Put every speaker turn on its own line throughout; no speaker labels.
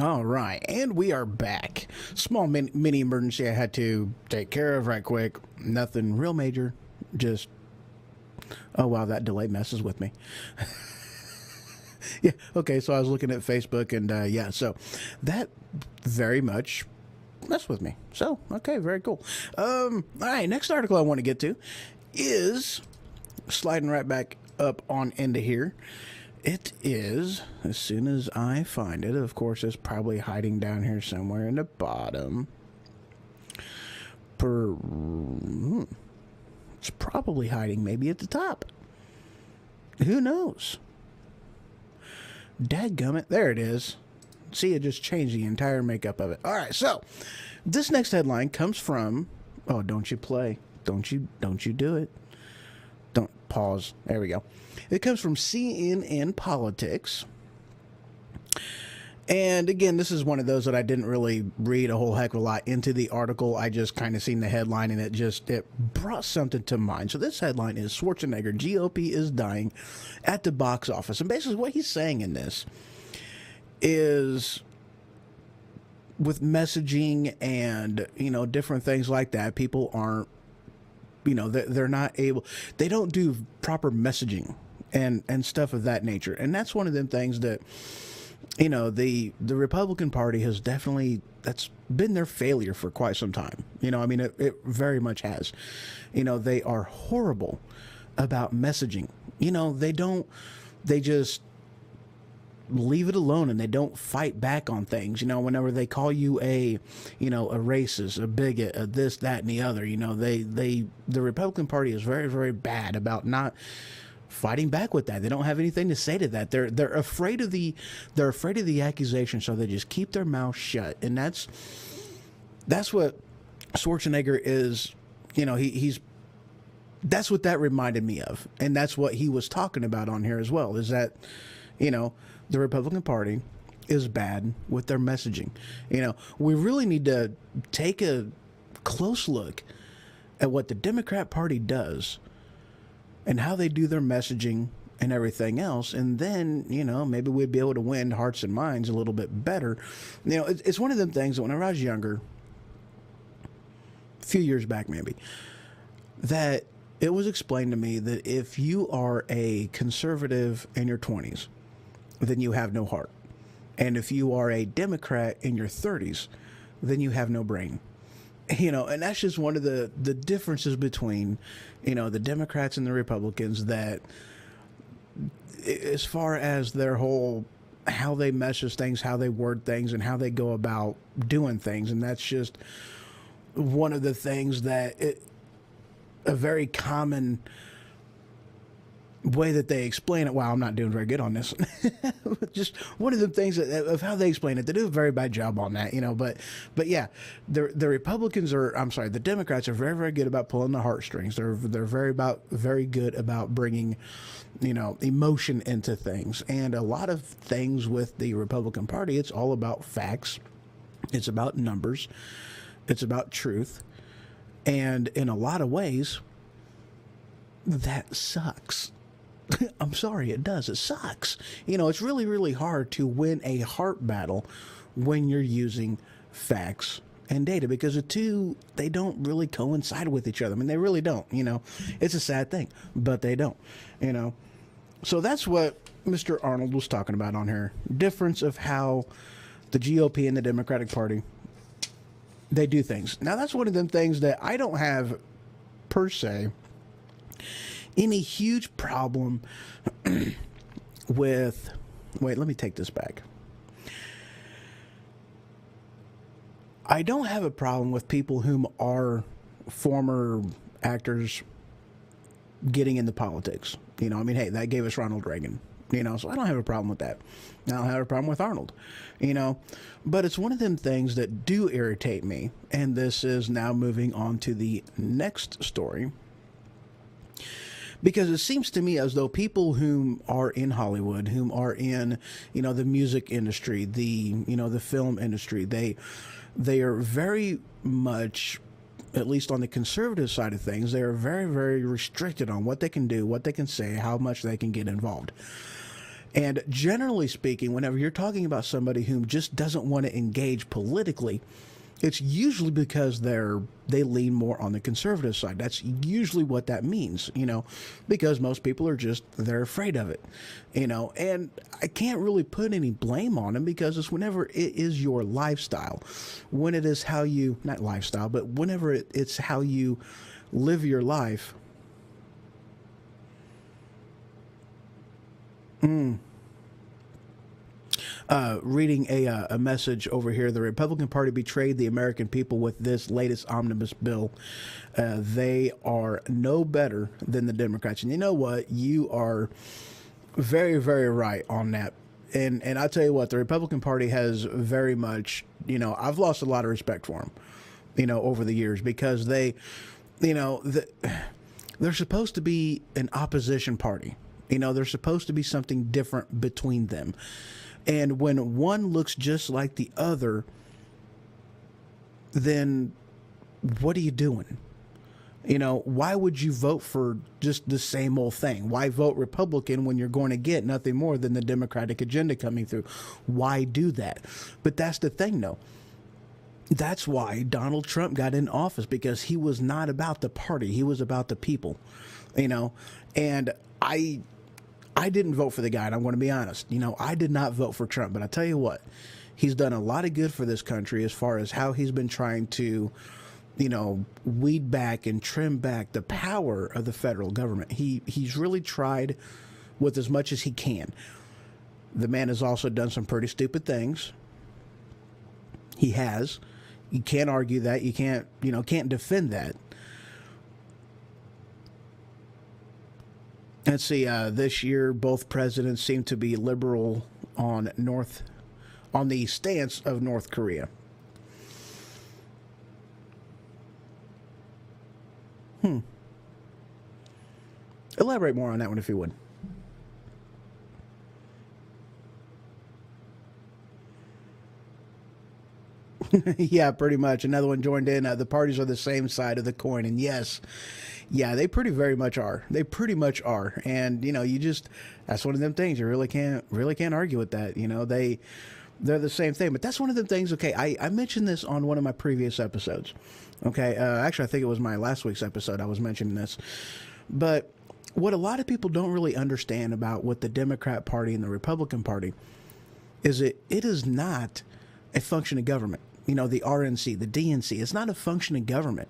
All right, and we are back. Small mini emergency I had to take care of right quick. Nothing real major. Just, oh wow, that delay messes with me. Yeah, okay, so I was looking at Facebook and yeah, so that very much messed with me. So, okay, very cool. All right, next article I want to get to is sliding right back up on into here. It is, as soon as I find it, of course, it's probably hiding down here somewhere in the bottom. It's probably hiding maybe at the top. Who knows? Dadgummit, there it is. See, it just changed the entire makeup of it. All right, so this next headline comes from, oh, don't you play. Don't you do it. Don't pause. There we go. It comes from CNN Politics. And again, this is one of those that I didn't really read a whole heck of a lot into the article. I just kind of seen the headline and it brought something to mind. So this headline is Schwarzenegger, GOP is dying at the box office. And basically what he's saying in this is with messaging and, you know, different things like that, people aren't, you know, they're not able, they don't do proper messaging and stuff of that nature. And that's one of them things that, you know, the Republican Party has definitely, that's been their failure for quite some time. You know, I mean, it very much has. You know, they are horrible about messaging. You know, they just leave it alone and they don't fight back on things. You know, whenever they call you a racist, a bigot, a this, that, and the other, you know, the Republican Party is very, very bad about not fighting back with that. They don't have anything to say to that. They're afraid of the accusation, so they just keep their mouth shut. And that's what Schwarzenegger is. You know, that's what that reminded me of, and that's what he was talking about on here as well. Is that, you know, the Republican Party is bad with their messaging. You know, we really need to take a close look at what the Democrat Party does and how they do their messaging and everything else. And then, you know, maybe we'd be able to win hearts and minds a little bit better. You know, it's one of them things that whenever I was younger, a few years back maybe, that it was explained to me that if you are a conservative in your 20s, then you have no heart. And if you are a Democrat in your 30s, then you have no brain. You know, and that's just one of the differences between, you know, the Democrats and the Republicans, that as far as their whole, how they message things, how they word things, and how they go about doing things. And that's just one of the things that a very common way that they explain it. Wow, I'm not doing very good on this. Just one of the things of how they explain it. They do a very bad job on that, you know. But yeah, the Republicans are, I'm sorry, the Democrats are very, very good about pulling the heartstrings. They're very good about bringing, you know, emotion into things. And a lot of things with the Republican Party, it's all about facts. It's about numbers. It's about truth. And in a lot of ways, that sucks. I'm sorry, it does. It sucks. You know, it's really, really hard to win a heart battle when you're using facts and data, because the two, they don't really coincide with each other. I mean, they really don't, you know. It's a sad thing, but they don't, you know. So that's what Mr. Arnold was talking about on here. Difference of how the GOP and the Democratic Party, they do things. Now, that's one of them things that I don't have, per se, any huge problem with. Wait, let me take this back. I don't have a problem with people whom are former actors getting into politics. You know, I mean, hey, that gave us Ronald Reagan. You know, so I don't have a problem with that. I don't have a problem with Arnold, you know, but it's one of them things that do irritate me. And this is now moving on to the next story, because it seems to me as though people whom are in Hollywood, whom are in, you know, the music industry, you know, the film industry, they are very much, at least on the conservative side of things, they are very, very restricted on what they can do, what they can say, how much they can get involved. And generally speaking, whenever you're talking about somebody who just doesn't want to engage politically, it's usually because they lean more on the conservative side. That's usually what that means, because most people are they're afraid of it, and I can't really put any blame on them because it's whenever it is your lifestyle, when it is how you, not lifestyle, but whenever it's how you live your life. Reading a message over here. The Republican Party betrayed the American people with this latest omnibus bill. They are no better than the Democrats. And you know what? You are very, very right on that. And I tell you what, the Republican Party has very much, I've lost a lot of respect for them, over the years because they're supposed to be an opposition party. They're supposed to be something different between them. And when one looks just like the other, then what are you doing? Why would you vote for just the same old thing? Why vote Republican when you're going to get nothing more than the Democratic agenda coming through? Why do that? But that's the thing, though. That's why Donald Trump got in office, because he was not about the party. He was about the people, and I didn't vote for the guy, and I'm going to be honest. I did not vote for Trump, but I tell you what, he's done a lot of good for this country as far as how he's been trying to, weed back and trim back the power of the federal government. He's really tried with as much as he can. The man has also done some pretty stupid things. He has. You can't argue that. You can't defend that. Let's see, this year, both presidents seem to be liberal on the stance of North Korea. Elaborate more on that one, if you would. Yeah, pretty much. Another one joined in. The parties are the same side of the coin. And yes, yeah, they very much are. They pretty much are. And, that's one of them things. You really can't argue with that. They're the same thing. But that's one of the things. Okay, I mentioned this on one of my previous episodes. Okay, actually, I think it was my last week's episode I was mentioning this. But what a lot of people don't really understand about what the Democrat Party and the Republican Party is it is not a function of government. The RNC, the DNC, it's not a function of government.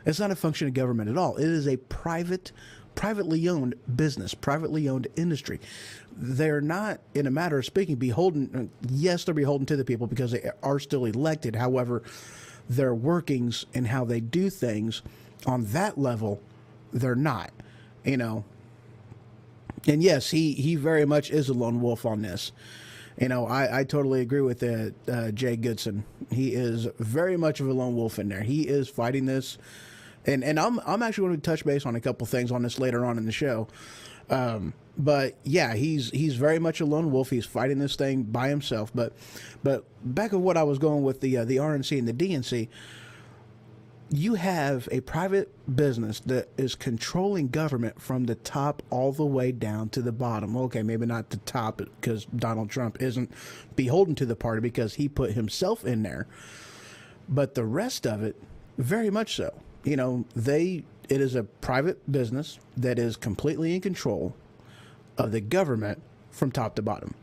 It's not a function of government at all. It is a privately owned business, privately owned industry. They're not, in a matter of speaking, beholden. Yes, they're beholden to the people because they are still elected. However, their workings and how they do things on that level, they're not, And yes, he very much is a lone wolf on this. I totally agree with Jay Goodson. He is very much of a lone wolf in there. He is fighting this. And I'm actually going to touch base on a couple things on this later on in the show. But yeah, he's very much a lone wolf. He's fighting this thing by himself. But back of what I was going with the RNC and the DNC, you have a private business that is controlling government from the top all the way down to the bottom. Okay, maybe not the top because Donald Trump isn't beholden to the party because he put himself in there. But the rest of it, very much so. It is a private business that is completely in control of the government from top to bottom.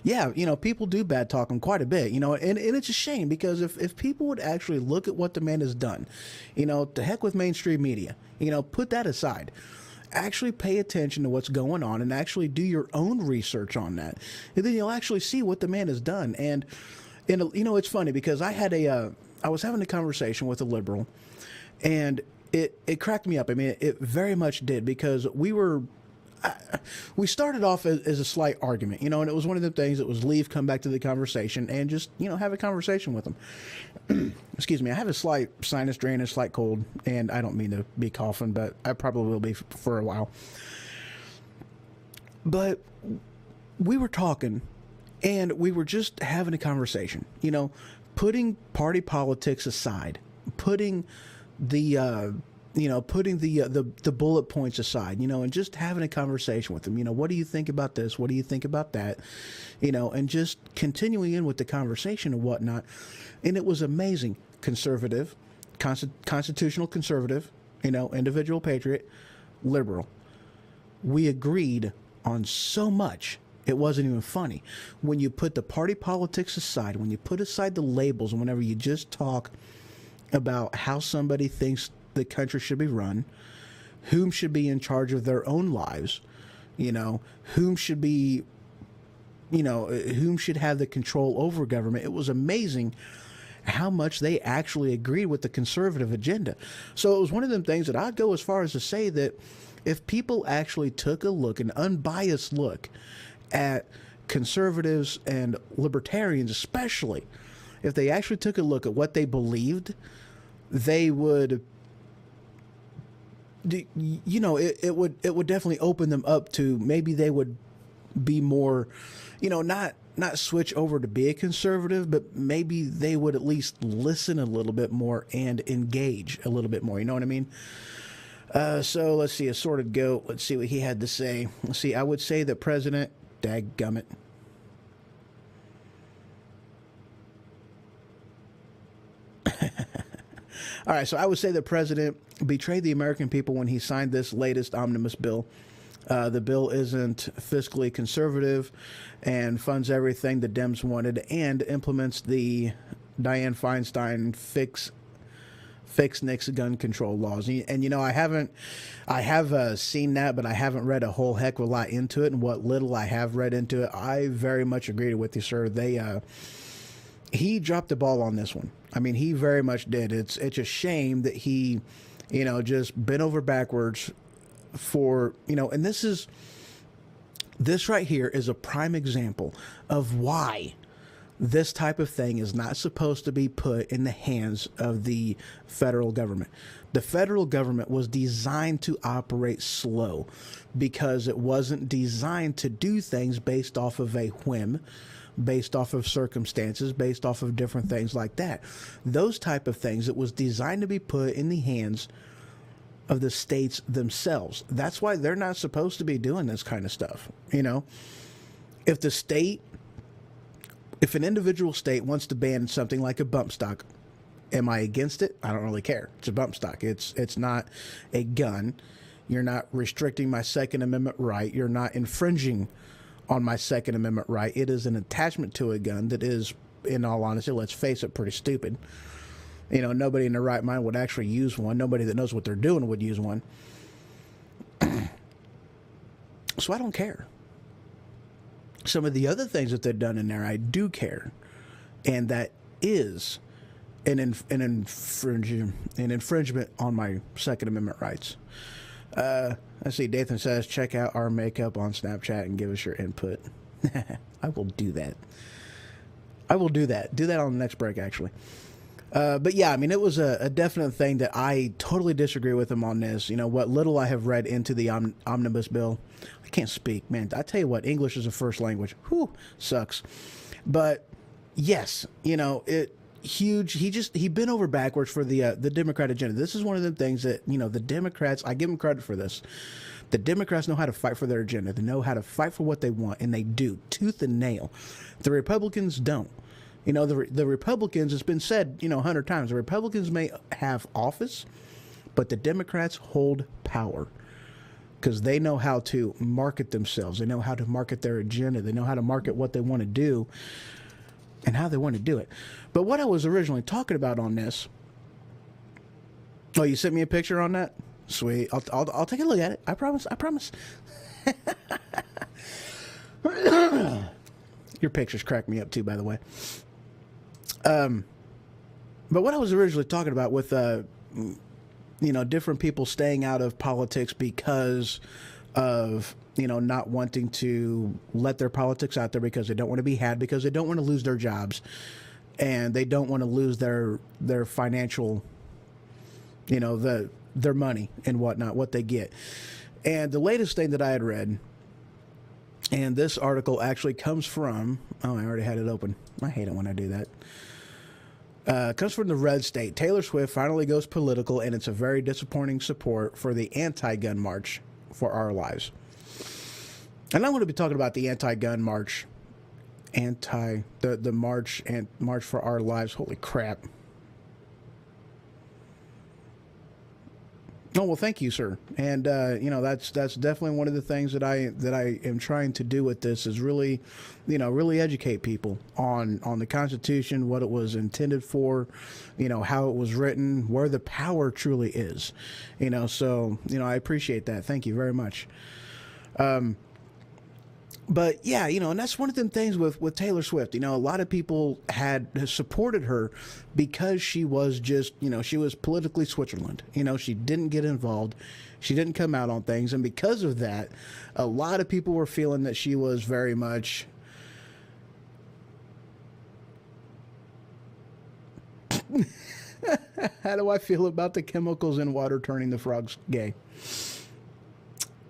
Yeah, people do bad talk him quite a bit, and it's a shame because if people would actually look at what the man has done, to heck with mainstream media, put that aside. Actually pay attention to what's going on and actually do your own research on that. And then you'll actually see what the man has done. And it's funny because I was having a conversation with a liberal, and it cracked me up. I mean, it very much did because we started off as a slight argument, and it was one of the things that was leave, come back to the conversation, and just, have a conversation with them. Excuse me, I have a slight sinus drain, a slight cold, and I don't mean to be coughing, but I probably will be for a while. But we were talking, and we were just having a conversation, putting party politics aside, putting the putting the bullet points aside, and just having a conversation with them. What do you think about this? What do you think about that? And just continuing in with the conversation and whatnot. And it was amazing. Conservative, constitutional conservative, individual patriot, liberal. We agreed on so much. It wasn't even funny. When you put the party politics aside, when you put aside the labels, and whenever you just talk about how somebody thinks the country should be run, whom should be in charge of their own lives, whom should be, whom should have the control over government. It was amazing how much they actually agreed with the conservative agenda. So it was one of them things that I'd go as far as to say that if people actually took a look, an unbiased look at conservatives and libertarians especially, if they actually took a look at what they believed, they would, it would definitely open them up to, maybe they would be more, not switch over to be a conservative, but maybe they would at least listen a little bit more and engage a little bit more. You know what I mean? So let's see, Assorted Goat. Let's see what he had to say. Let's see. I would say that President, dadgummit. All right, so I would say the president betrayed the American people when he signed this latest omnibus bill. The bill isn't fiscally conservative and funds everything the Dems wanted and implements the Dianne Feinstein fix Nick's gun control laws. And I have seen that, but I haven't read a whole heck of a lot into it. And what little I have read into it, I very much agree with you, sir. He dropped the ball on this one. I mean, he very much did. It's a shame that he, just bent over backwards for, and this right here is a prime example of why this type of thing is not supposed to be put in the hands of the federal government. The federal government was designed to operate slow because it wasn't designed to do things based off of a whim, based off of circumstances, based off of different things like that. Those type of things, it was designed to be put in the hands of the states themselves. That's why they're not supposed to be doing this kind of stuff. If an individual state wants to ban something like a bump stock, am I against it? I don't really care. It's a bump stock. It's not a gun. You're not restricting my Second Amendment right. You're not infringing on my Second Amendment right. It is an attachment to a gun that is, in all honesty, let's face it, pretty stupid. Nobody in their right mind would actually use one. Nobody that knows what they're doing would use one. So I don't care. Some of the other things that they've done in there, I do care. And that is an infringement on my Second Amendment rights. Let's see, Dathan says, check out our makeup on Snapchat and give us your input. I will do that. Do that on the next break, actually. But yeah, I mean, it was a definite thing that I totally disagree with him on this. What little I have read into the omnibus bill, I can't speak, man. I tell you what, English is a first language. Whew, sucks. But yes, it huge. He bent over backwards for the Democrat agenda. This is one of the things that, the Democrats, I give them credit for this. The Democrats know how to fight for their agenda. They know how to fight for what they want, and they do, tooth and nail. The Republicans don't. The Republicans, it's been said, 100 times, the Republicans may have office, but the Democrats hold power because they know how to market themselves. They know how to market their agenda. They know how to market what they want to do and how they want to do it. But what I was originally talking about on this, oh, you sent me a picture on that? Sweet. I'll take a look at it. I promise. Your pictures crack me up too, by the way. But what I was originally talking about with, different people staying out of politics because of, not wanting to let their politics out there because they don't want to be had, because they don't want to lose their jobs, and they don't want to lose their financial, their money and whatnot, what they get. And the latest thing that I had read, and this article actually comes from, oh, I already had it open. I hate it when I do that. Comes from the red state. Taylor Swift finally goes political, and it's a very disappointing support for the anti-gun march for our lives. And I'm going to be talking about the anti-gun march, the march and march for our lives. Holy crap! Oh well, thank you, sir. And that's definitely one of the things that I am trying to do with this is really, really educate people on the Constitution, what it was intended for, how it was written, where the power truly is, So I appreciate that. Thank you very much. But yeah, and that's one of the things with Taylor Swift. A lot of people had supported her because she was just, she was politically Switzerland. She didn't get involved. She didn't come out on things. And because of that, a lot of people were feeling that she was very much how do I feel about the chemicals in water turning the frogs gay?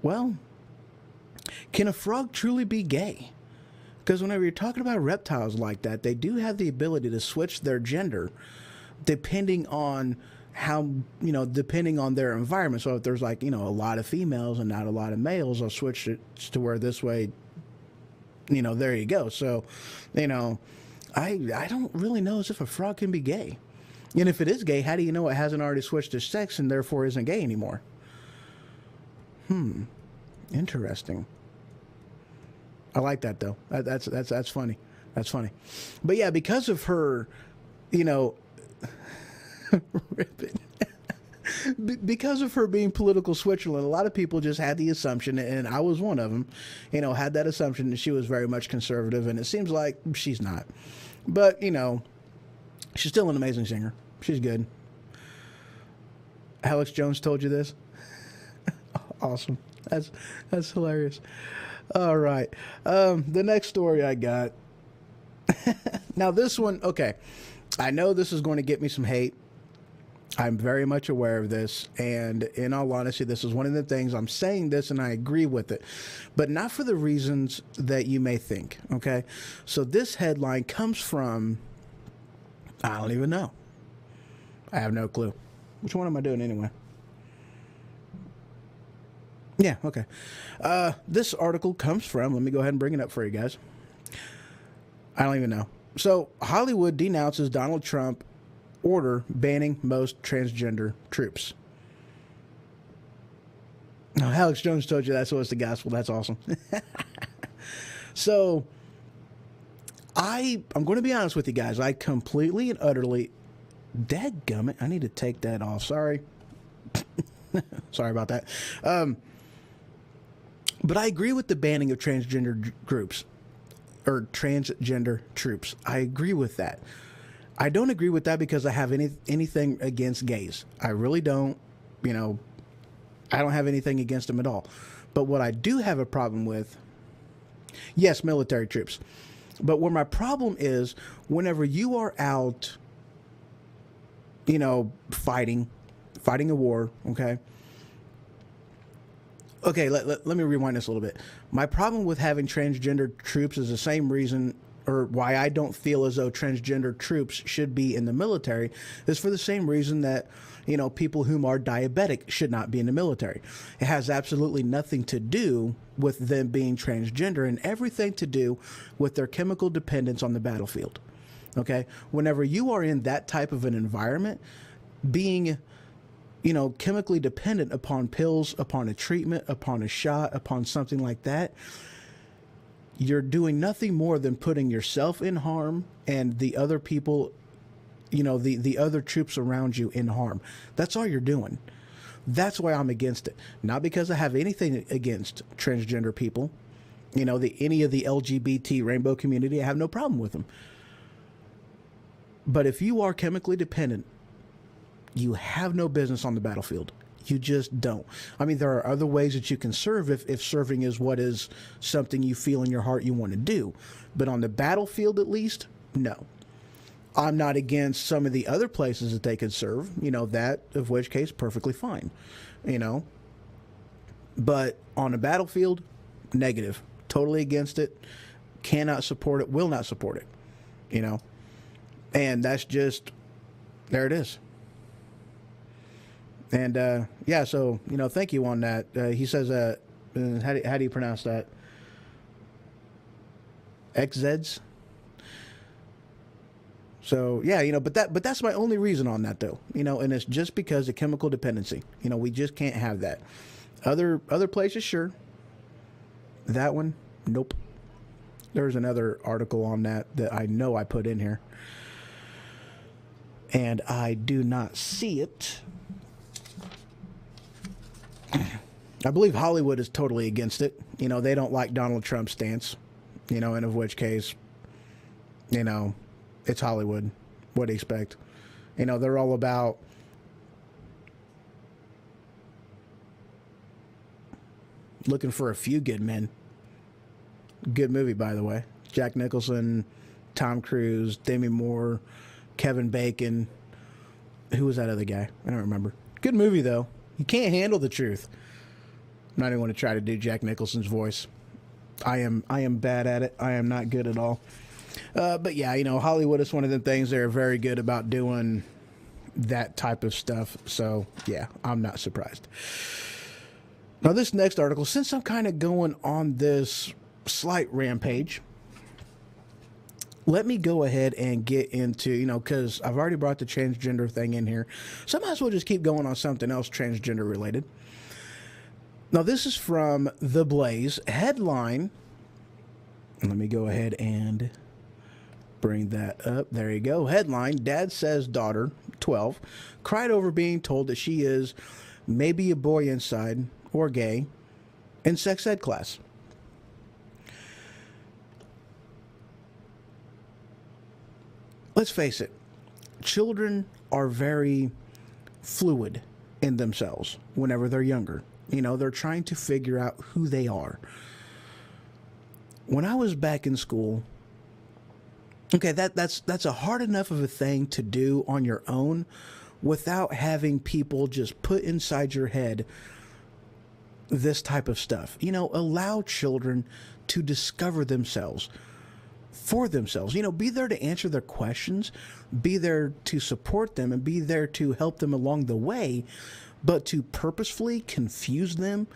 Well, can a frog truly be gay? Because whenever you're talking about reptiles like that, they do have the ability to switch their gender depending on how, depending on their environment. So if there's a lot of females and not a lot of males, I'll switch it to where this way, there you go. So, I don't really know as if a frog can be gay. And if it is gay, how do you know it hasn't already switched its sex and therefore isn't gay anymore? Interesting. I like that though. That's funny. That's funny. But yeah, because of her, because of her being political Switzerland, a lot of people just had the assumption, and I was one of them, had that assumption that she was very much conservative, and it seems like she's not. But, she's still an amazing singer. She's good. Alex Jones told you this? Awesome. That's hilarious. All right. The next story I got. Now this one, okay. I know this is going to get me some hate. I'm very much aware of this. And in all honesty, this is one of the things I'm saying this and I agree with it, but not for the reasons that you may think. Okay. So this headline comes from, I don't even know. I have no clue. Which one am I doing anyway? Yeah, okay. This article comes from, let me go ahead and bring it up for you guys. I don't even know. So, Hollywood denounces Donald Trump order banning most transgender troops. Now, Alex Jones told you that's what's the gospel. That's awesome. So, I'm going to be honest with you guys. I completely and utterly, dadgummit, I need to take that off. Sorry. Sorry about that. But I agree with the banning of transgender groups or transgender troops. I agree with that. I don't agree with that because I have anything against gays. I really don't. I don't have anything against them at all. But what I do have a problem with, yes, military troops. But where my problem is, whenever you are out, fighting a war, okay? Okay, let me rewind this a little bit. My problem with having transgender troops is the same reason, or why I don't feel as though transgender troops should be in the military, is for the same reason that, people whom are diabetic should not be in the military. It has absolutely nothing to do with them being transgender and everything to do with their chemical dependence on the battlefield. Okay? Whenever you are in that type of an environment, being chemically dependent upon pills, upon a treatment, upon a shot, upon something like that, you're doing nothing more than putting yourself in harm and the other people, the other troops around you in harm. That's all you're doing. That's why I'm against it. Not because I have anything against transgender people, any of the LGBT rainbow community. I have no problem with them. But if you are chemically dependent, you have no business on the battlefield. You just don't. I mean, there are other ways that you can serve if serving is what is something you feel in your heart you want to do. But on the battlefield, at least, no. I'm not against some of the other places that they could serve, that of which case, perfectly fine, But on a battlefield, negative. Totally against it. Cannot support it. Will not support it, And that's just There it is. And yeah, so thank you on that. He says, how do you pronounce that? XZs. So yeah, but that's my only reason on that though. And it's just because of chemical dependency. We just can't have that. Other places, sure. That one, nope. There's another article on that I know I put in here, and I do not see it. I believe Hollywood is totally against it. They don't like Donald Trump's stance. And of which case, it's Hollywood. What do you expect? They're all about looking for a few good men. Good movie, by the way. Jack Nicholson, Tom Cruise, Demi Moore, Kevin Bacon. Who was that other guy? I don't remember. Good movie, though. You can't handle the truth. I'm not even going to try to do Jack Nicholson's voice. I am bad at it. I am not good at all. But yeah, Hollywood is one of the things they're very good about doing that type of stuff. So yeah, I'm not surprised. Now this next article, since I'm kind of going on this slight rampage, let me go ahead and get into, because I've already brought the transgender thing in here. So I might as well just keep going on something else transgender related. Now, this is from The Blaze. Headline. Let me go ahead and bring that up. There you go. Headline. Dad says daughter, 12, cried over being told that she is maybe a boy inside or gay in sex ed class. Let's face it. Children are very fluid in themselves whenever they're younger. They're trying to figure out who they are. When I was back in school, okay, that's a hard enough of a thing to do on your own without having people just put inside your head this type of stuff. Allow children to discover themselves for themselves. Be there to answer their questions, be there to support them, and be there to help them along the way. But to purposefully confuse them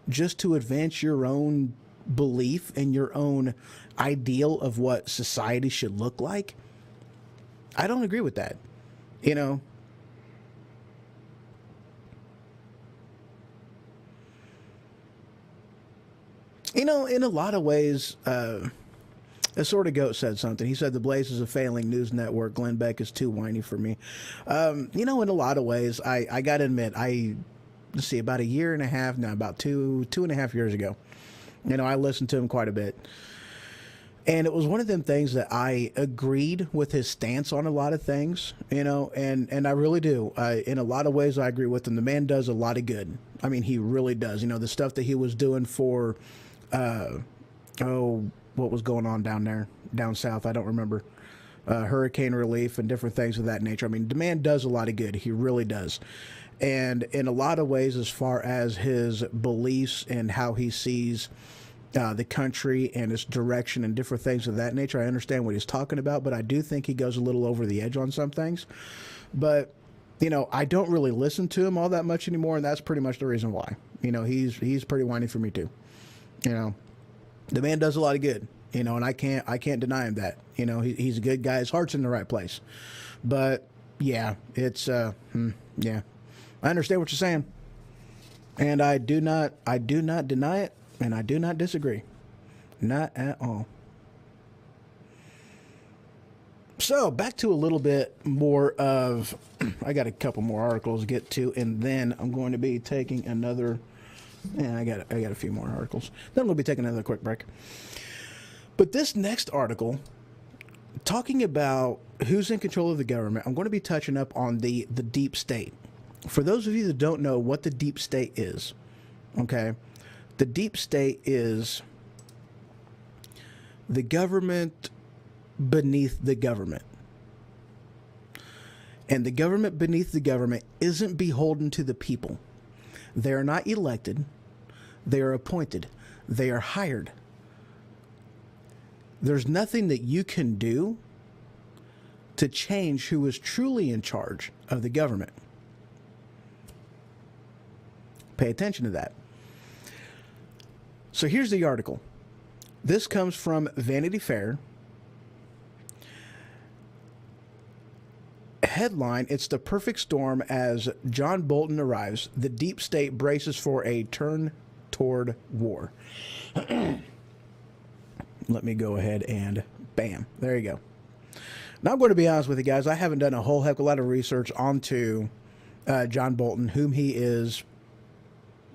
just to advance your own belief and your own ideal of what society should look like, I don't agree with that. In a lot of ways, a sort of goat said something. He said the Blaze is a failing news network. Glenn Beck is too whiny for me. In a lot of ways, I got to admit, let's see, about a year and a half now, about two and a half years ago, I listened to him quite a bit. And it was one of them things that I agreed with his stance on a lot of things, and I really do. In a lot of ways, I agree with him. The man does a lot of good. I mean, he really does. The stuff that he was doing for, what was going on down south, I don't remember, hurricane relief and different things of that nature. I mean, the man does a lot of good. He really does. And in a lot of ways, as far as his beliefs and how he sees the country and its direction and different things of that nature, I understand what he's talking about, but I do think he goes a little over the edge on some things. But, I don't really listen to him all that much anymore, and that's pretty much the reason why. He's pretty whiny for me too. The man does a lot of good, and I can't deny him that. He's a good guy. His heart's in the right place. But yeah, it's yeah. I understand what you're saying, and I do not deny it, and I do not disagree, not at all. So back to a little bit more of, I got a couple more articles to get to, and then I'm going to be taking another. Yeah, I got a few more articles. Then we'll be taking another quick break. But this next article, talking about who's in control of the government, I'm going to be touching up on the deep state. For those of you that don't know what the deep state is, okay, the deep state is the government beneath the government. And the government beneath the government isn't beholden to the people. They are not elected. They are appointed. They are hired. There's nothing that you can do to change who is truly in charge of the government. Pay attention to that. So here's the article. This comes from Vanity Fair. Headline, it's the perfect storm as John Bolton arrives. The deep state braces for a turn toward war. Let me go ahead and bam, there you go. Now I'm going to be honest with you guys. I haven't done a whole heck of a lot of research onto John Bolton, whom he is,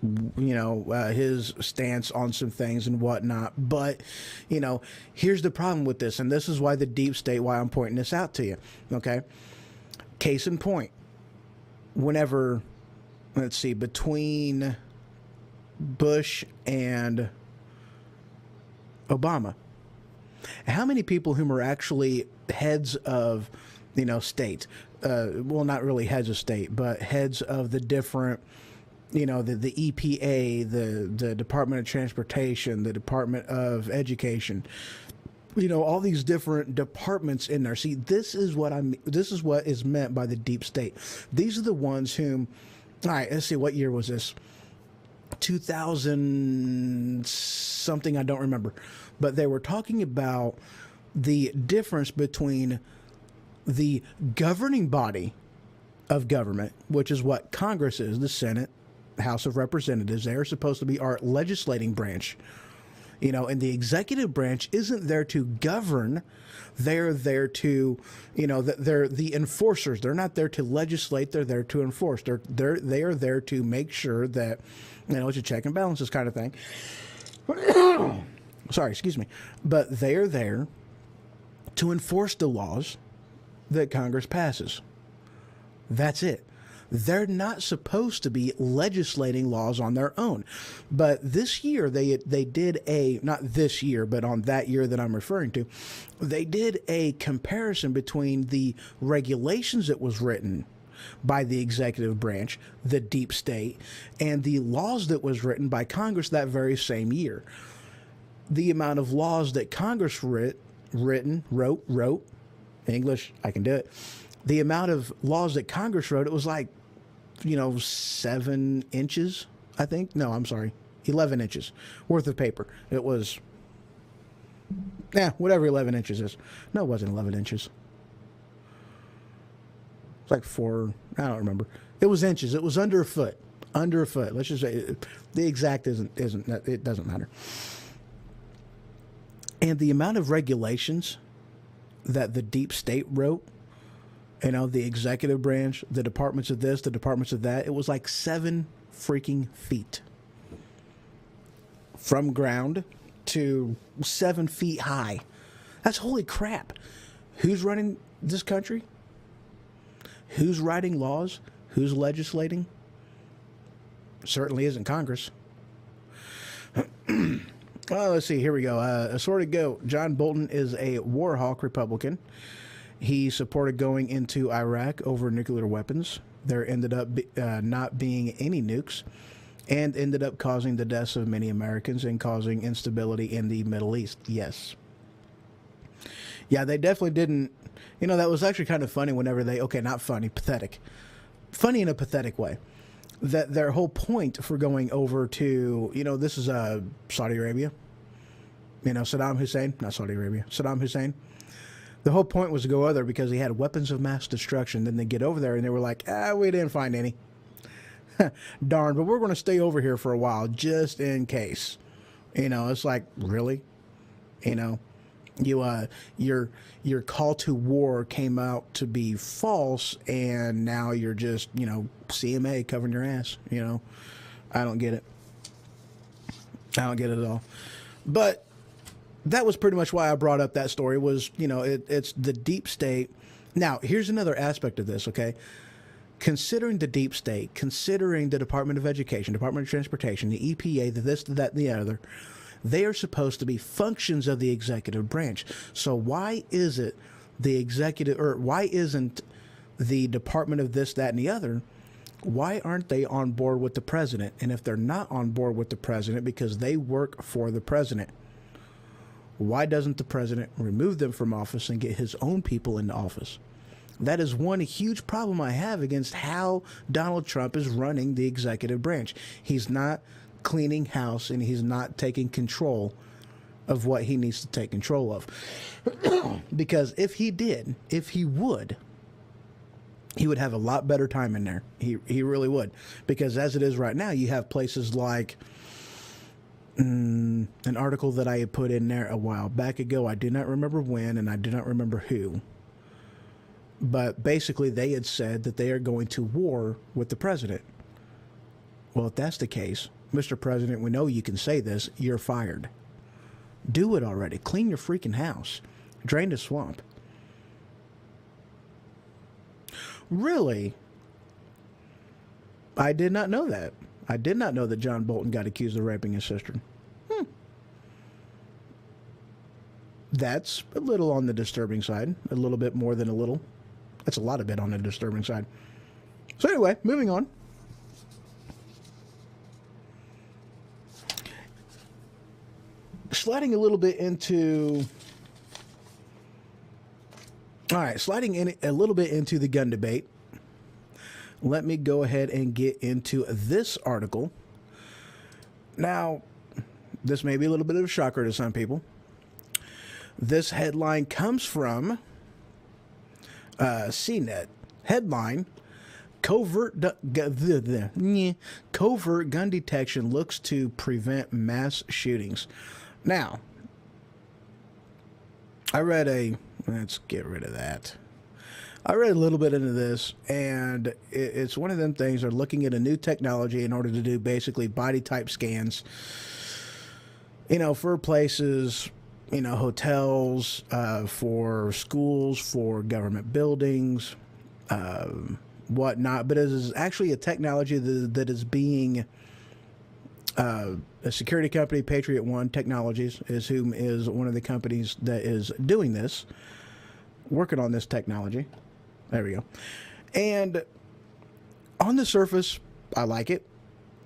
you know, his stance on some things and whatnot. But, you know, here's the problem with this. And this is why the deep state, why I'm pointing this out to you. Okay. Case in point, whenever, let's see, between Bush and Obama, how many people whom are actually heads of, you know, state, well, not really heads of state, but heads of the different, you know, the EPA, the Department of Transportation, the Department of Education, you know, all these different departments in there. See, this is what is meant by the deep state. These are the ones whom, all right, let's see, what year was this? 2000 something, I don't remember. But they were talking about the difference between the governing body of government, which is what Congress is, the Senate, House of Representatives. They are supposed to be our legislating branch. You know, and the executive branch isn't there to govern. They're there to, you know, they're the enforcers. They're not there to legislate. They're there to enforce. They are there to make sure that, you know, it's a check and balances kind of thing. Sorry, excuse me. But they are there to enforce the laws that Congress passes. That's it. They're not supposed to be legislating laws on their own. But this year, they did a, not this year, but on that year that I'm referring to, they did a comparison between the regulations that was written by the executive branch, the deep state, and the laws that was written by Congress that very same year. The amount of laws that Congress wrote, English, I can do it. The amount of laws that Congress wrote, it was like, you know, 7 inches, I think. No, I'm sorry, 11 inches worth of paper. It was, whatever 11 inches is. No, it wasn't 11 inches. It's like 4, I don't remember. It was inches. It was under a foot. Under a foot. Let's just say the exact isn't, it doesn't matter. And the amount of regulations that the deep state wrote, you know, the executive branch, the departments of this, the departments of that, it was like 7 freaking feet. From ground to 7 feet high. That's holy crap. Who's running this country? Who's writing laws? Who's legislating? Certainly isn't Congress. Well, let's see. Here we go. A sort of goat. John Bolton is a war hawk Republican. He supported going into Iraq over nuclear weapons. There ended up not being any nukes, and ended up causing the deaths of many Americans and causing instability in the Middle East. Yes. Yeah, they definitely didn't. You know, that was actually kind of funny whenever they, okay, not funny, pathetic. Funny in a pathetic way. That their whole point for going over to, you know, this is Saudi Arabia. You know, Saddam Hussein, not Saudi Arabia, Saddam Hussein. The whole point was to go over there because he had weapons of mass destruction. Then they get over there and they were like, we didn't find any. Darn, but we're going to stay over here for a while just in case. You know, it's like, really? You know, your call to war came out to be false, and now you're just, you know, CMA covering your ass. You know, I don't get it. I don't get it at all. But that was pretty much why I brought up that story was, you know, it's the deep state. Now, here's another aspect of this, okay? Considering the deep state, considering the Department of Education, Department of Transportation, the EPA, the this, the that, and the other, they are supposed to be functions of the executive branch. So why is it the executive, or why isn't the Department of this, that, and the other, why aren't they on board with the president? And if they're not on board with the president because they work for the president, why doesn't the president remove them from office and get his own people into office? That is one huge problem I have against how Donald Trump is running the executive branch. He's not cleaning house and he's not taking control of what he needs to take control of. Because if he did, if he would have a lot better time in there. He really would. Because as it is right now, you have places like an article that I had put in there a while back ago. I do not remember when, and I do not remember who. But basically, they had said that they are going to war with the president. Well, if that's the case, Mr. President, we know you can say this. You're fired. Do it already. Clean your freaking house. Drain the swamp. Really? I did not know that. I did not know that John Bolton got accused of raping his sister. That's a little on the disturbing side. A little bit more than a little. That's a lot of bit on the disturbing side. So anyway, moving on. Sliding a little bit into... All right, sliding in a little bit into the gun debate. Let me go ahead and get into this article. Now, this may be a little bit of a shocker to some people. This headline comes from CNET. Headline: Covert gun detection looks to prevent mass shootings. Now, let's get rid of that. I read a little bit into this, and it's one of them things. They're looking at a new technology in order to do basically body type scans, for places, hotels, for schools, for government buildings, whatnot. But it is actually a technology that is being, a security company, Patriot One Technologies, is one of the companies that is doing this, working on this technology. There we go. And on the surface, I like it.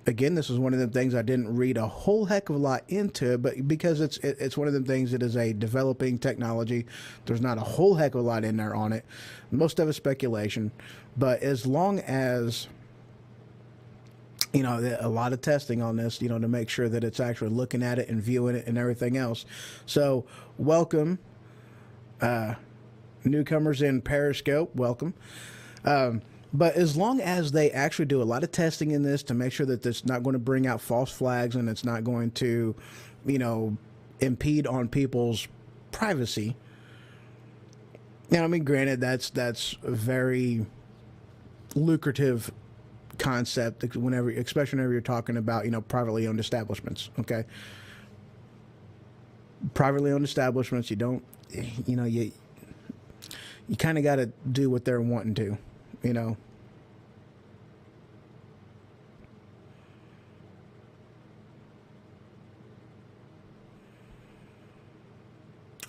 Again, this is one of the things I didn't read a whole heck of a lot into, but because it's one of the things that is a developing technology, there's not a whole heck of a lot in there on it. Most of it's speculation, but as long as a lot of testing on this, to make sure that it's actually looking at it and viewing it and everything else. So welcome, newcomers in Periscope, welcome. But as long as they actually do a lot of testing in this to make sure that it's not going to bring out false flags and it's not going to, impede on people's privacy. Now, granted, that's a very lucrative concept, especially whenever you're talking about, privately owned establishments. Okay. Privately owned establishments, you don't, you kind of got to do what they're wanting to,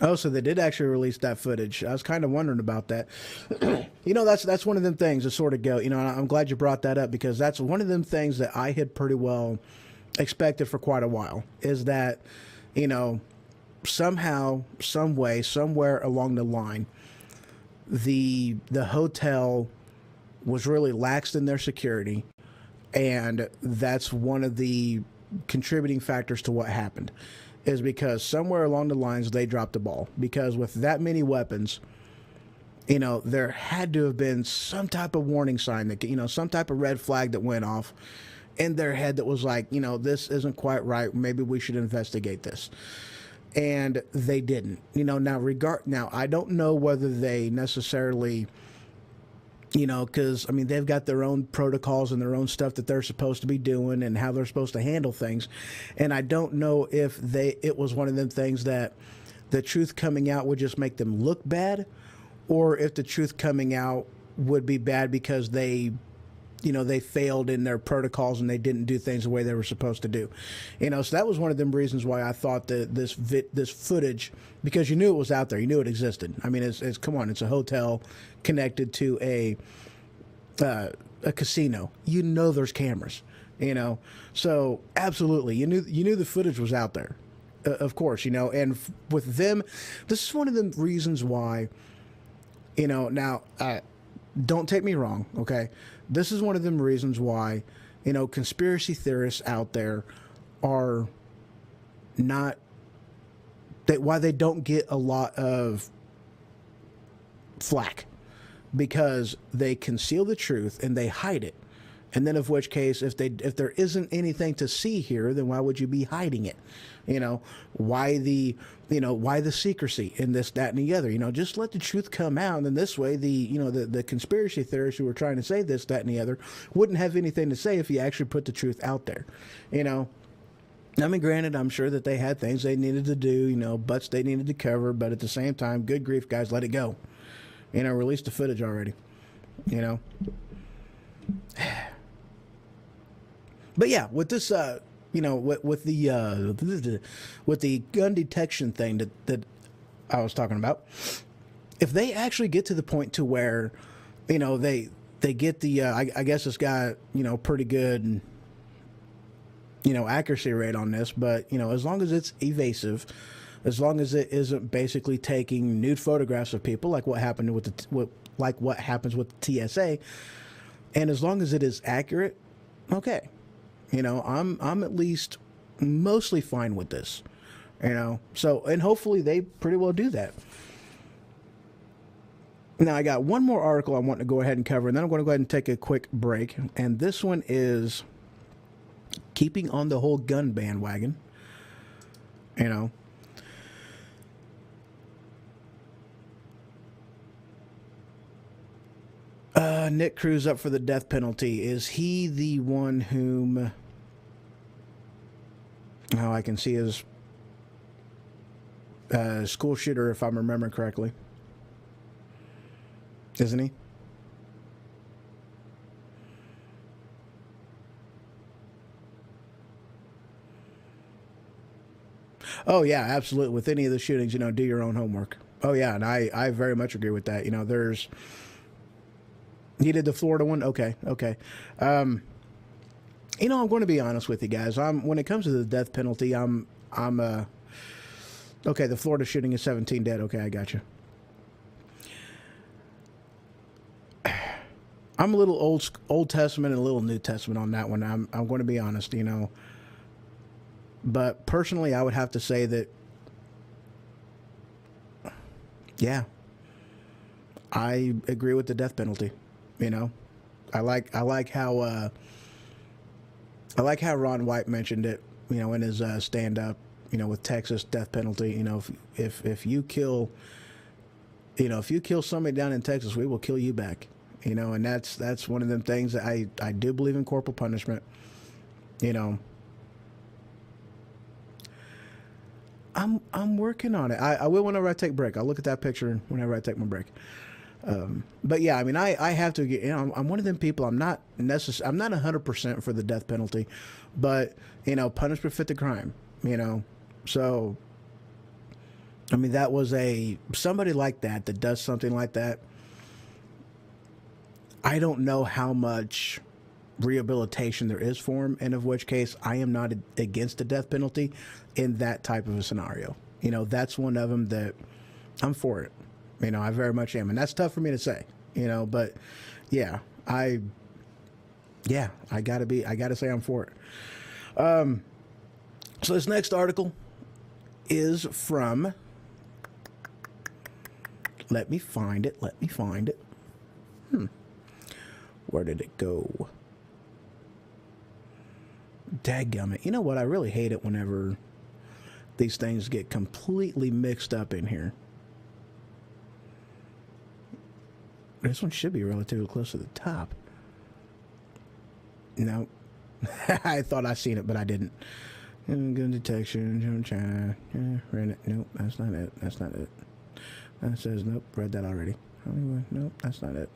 Oh, so they did actually release that footage. I was kind of wondering about that. That's one of them things that sort of go, I'm glad you brought that up, because that's one of them things that I had pretty well expected for quite a while, is that, somehow, some way, somewhere along the line, the hotel was really laxed in their security, and that's one of the contributing factors to what happened, is because somewhere along the lines they dropped the ball. Because with that many weapons, there had to have been some type of warning sign that, some type of red flag that went off in their head that was like, this isn't quite right. Maybe we should investigate this. And they didn't. Now I don't know whether they necessarily, because they've got their own protocols and their own stuff that they're supposed to be doing and how they're supposed to handle things. And I don't know if it was one of them things that the truth coming out would just make them look bad, or if the truth coming out would be bad because they failed in their protocols and they didn't do things the way they were supposed to do. So that was one of them reasons why I thought that this footage, because you knew it was out there, you knew it existed. It's come on, it's a hotel connected to a casino. There's cameras. So absolutely, you knew the footage was out there, of course. And with them, this is one of the reasons why Now, don't take me wrong, okay? This is one of them reasons why, conspiracy theorists out there are not, why they don't get a lot of flack, because they conceal the truth and they hide it. And then, of which case, if there isn't anything to see here, then why would you be hiding it? Why the secrecy in this, that, and the other? Just let the truth come out, and then this way, the conspiracy theorists who were trying to say this, that, and the other wouldn't have anything to say if you actually put the truth out there. I mean, granted, I'm sure that they had things they needed to do, butts they needed to cover, but at the same time, good grief, guys, let it go. Release the footage already. But yeah, with this, with the gun detection thing that I was talking about, if they actually get to the point to where, they get the, I guess it's got, pretty good, accuracy rate on this, but, as long as it's evasive, as long as it isn't basically taking nude photographs of people, like what happened with what happens with the TSA, and as long as it is accurate, okay. I'm at least mostly fine with this, so, and hopefully they pretty well do that. Now, I got one more article I want to go ahead and cover, and then I'm going to go ahead and take a quick break. And this one is keeping on the whole gun bandwagon, Nick Cruz up for the death penalty. Is he the one whom... Oh, I can see his school shooter, if I'm remembering correctly. Isn't he? Oh, yeah, absolutely. With any of the shootings, do your own homework. Oh, yeah, and I very much agree with that. There's... He did the Florida one? Okay. I'm going to be honest with you guys. When it comes to the death penalty, okay, the Florida shooting is 17 dead. Okay, I got you. I'm a little Old Testament and a little New Testament on that one. I'm going to be honest, But personally, I would have to say that, yeah, I agree with the death penalty. I like how Ron White mentioned it, in his stand up, with Texas death penalty. If you kill, if you kill somebody down in Texas, we will kill you back. And that's one of them things that I do believe in corporal punishment. I'm working on it. I will whenever I take a break. I'll look at that picture whenever I take my break. But yeah, I mean, I have to get, I'm one of them people. I'm not 100% for the death penalty, but punishment fit the crime, so, I mean, that was somebody like that does something like that. I don't know how much rehabilitation there is for him, and of which case I am not against the death penalty in that type of a scenario. That's one of them that I'm for it. I very much am, and that's tough for me to say, but yeah, I gotta say I'm for it. So this next article is from, let me find it. Where did it go? Dadgummit. You know what? I really hate it whenever these things get completely mixed up in here. This one should be relatively close to the top. No. I thought I seen it, but I didn't. Gun detection, China. Nope, that's not it. That says, nope, read that already. Nope, that's not it.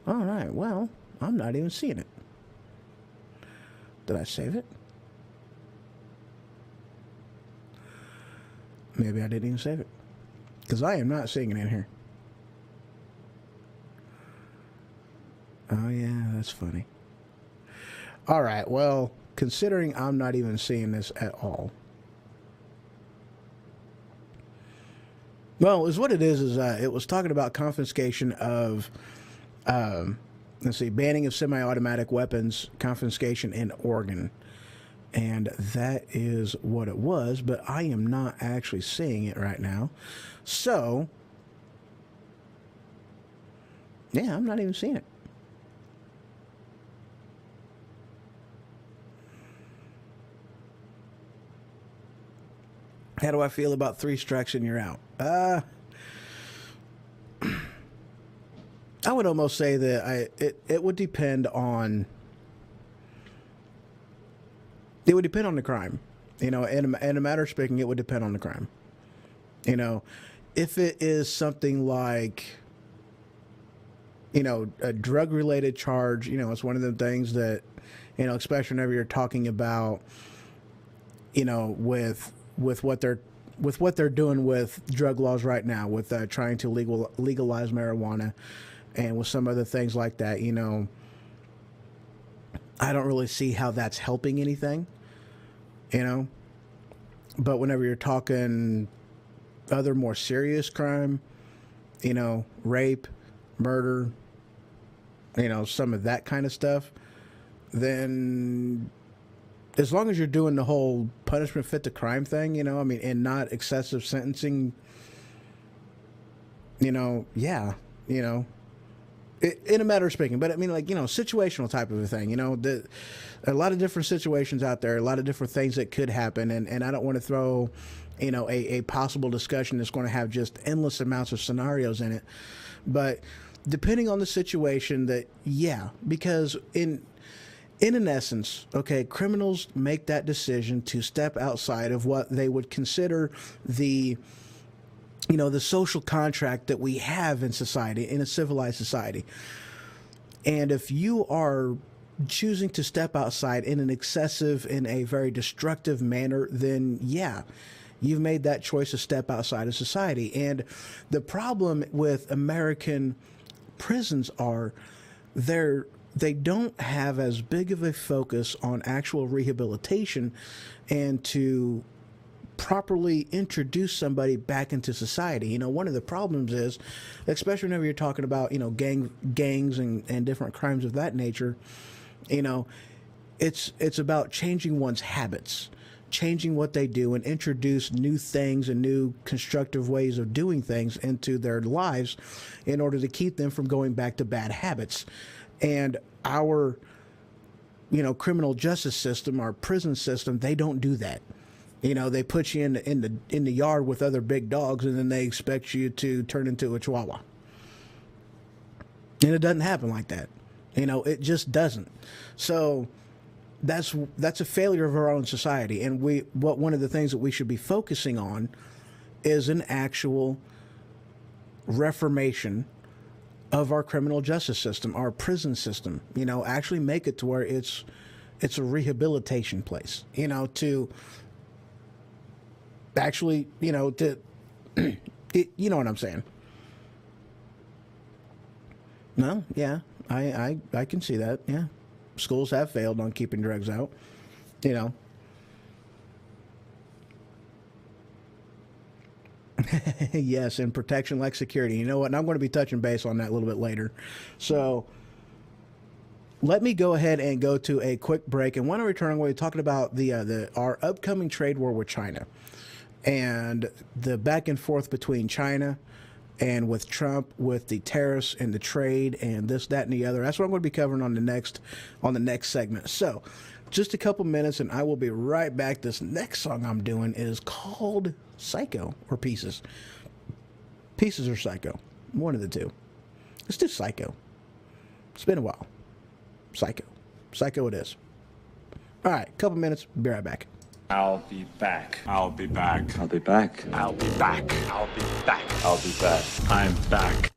All right, well, I'm not even seeing it. Did I save it? Maybe I didn't even save it. Because I am not seeing it in here. Oh, yeah, that's funny. All right, well, considering I'm not even seeing this at all, Well, is what it is it was talking about confiscation of, let's see, banning of semi-automatic weapons, confiscation in Oregon. And that is what it was, but I am not actually seeing it right now. So, yeah, I'm not even seeing it. How do I feel about 3 strikes and you're out? I would almost say that it would depend on the crime. You know, in a matter of speaking, it would depend on the crime. You know, if it is something like, you know, a drug-related charge, you know, it's one of the things that, you know, especially whenever you're talking about, you know, with what they're doing with drug laws right now, with trying to legalize marijuana, and with some other things like that, you know, I don't really see how that's helping anything, you know. But whenever you're talking other more serious crime, you know, rape, murder, you know, some of that kind of stuff, then as long as you're doing the whole punishment fit the crime thing, you know, I mean, and not excessive sentencing, you know, yeah, you know, in a matter of speaking, but I mean, like, you know, situational type of a thing, you know, a lot of different situations out there, a lot of different things that could happen. And I don't want to throw, you know, a possible discussion that's going to have just endless amounts of scenarios in it. But depending on the situation, that, yeah, because in an essence, okay, criminals make that decision to step outside of what they would consider the, you know, the social contract that we have in society, in a civilized society. And if you are choosing to step outside in an excessive, in a very destructive manner, then yeah, you've made that choice to step outside of society. And the problem with American prisons are they don't have as big of a focus on actual rehabilitation and to properly introduce somebody back into society. You know, one of the problems is, especially whenever you're talking about, you know, gangs and different crimes of that nature, you know, it's about changing one's habits, changing what they do, and introduce new things and new constructive ways of doing things into their lives in order to keep them from going back to bad habits. And our, you know, criminal justice system, our prison system, they don't do that. You know, they put you in the yard with other big dogs, and then they expect you to turn into a chihuahua. And it doesn't happen like that. You know, it just doesn't. So that's a failure of our own society. And one of the things that we should be focusing on is an actual reformation of our criminal justice system, our prison system. You know, actually make it to where it's a rehabilitation place, you know, to actually, you know, to you know what I'm saying. No, yeah, I can see that. Yeah, schools have failed on keeping drugs out, you know. Yes, and protection like security. You know what? And I'm going to be touching base on that a little bit later. So let me go ahead and go to a quick break. And when I return, we're talking about our upcoming trade war with China and the back and forth between China and with Trump, with the tariffs and the trade and this, that, and the other. That's what I'm going to be covering on the next segment. So just a couple minutes and I will be right back. This next song I'm doing is called Psycho or Pieces. Pieces or Psycho. One of the two. Let's do Psycho. It's been a while. Psycho. Psycho it is. All right, couple minutes. Be right back.
I'll be back.
I'll be back.
I'll be back.
I'll be back.
I'll be back.
I'll be back.
I'm back.